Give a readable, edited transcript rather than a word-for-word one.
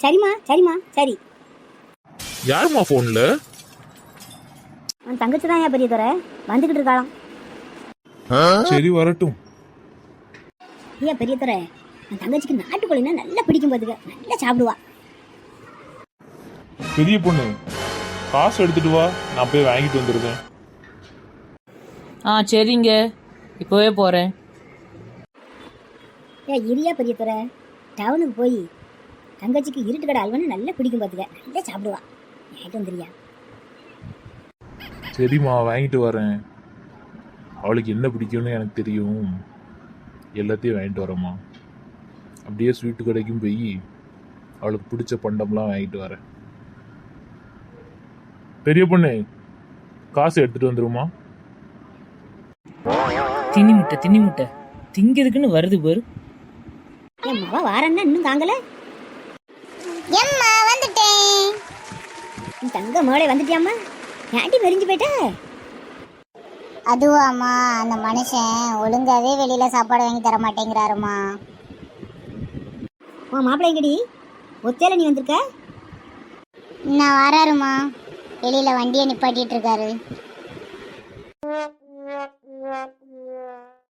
சரிம்மா சரிம்மா சரி. யாரும்மா ஃபோன்ல? உன் தங்கச்சி தான் ஏன் பெரிய துறை வந்துக்கிட்டு இருக்காளாம். சரி வரட்டும். ஏன் பெரிய துறை, என் தங்கச்சிக்கு நாட்டுக்கோழின்னா நல்லா பிடிக்கும் பார்த்துக்க, நல்லா சாப்பிடுவா. பெரிய பொண்ணு காசு எடுத்துட்டு வா, நான் போய் வாங்கிட்டு வந்துருக்கேன். சரிங்க, இப்போவே போகிறேன். ஏன் இரியா பெரிய துறை, டவுனுக்கு போய் தங்கச்சிக்கு இருட்டு கடை அல்வான்னு நல்லா பிடிக்கும் பார்த்துக்க, நல்லா சாப்பிடுவா. வாங்கிட்டு வந்துரியா? சரிம்மா வாங்கிட்டு வரேன். அவளுக்கு என்ன பிடிக்கும்னு எனக்கு தெரியும், எல்லாத்தையும் வாங்கிட்டு வரேம்மா. அப்படியே ஸ்வீட்டு கடைக்கும் போய் அவளுக்கு பிடிச்ச பண்டம்லாம் வாங்கிட்டு வரேன். பெரிய பொண்ணு காசு எடுத்துட்டு வந்துருமா? தின்னி முட்டை திங்கிறதுக்குன்னு வருது பாரு. என் மவ வாரன்னா இன்னும் தாங்கல. எம்மா வந்துட்டேன். உன் தங்க மோளை வந்துட்டியாம்மா? ஏன்டி மெரிஞ்சு போயிட்ட? அதுவாம்மா, அந்த மனுஷன் ஒழுங்காவே வெளியில சாப்பாடு வாங்கி தர மாட்டேங்கிறாருமா. உன் மாப்பிள்ளை எங்கடி? ஒத்தையில நீ வந்திருக்க? நான் வராருமா, வெளியில வண்டியை நிப்பாட்டிட்டு இருக்காரு.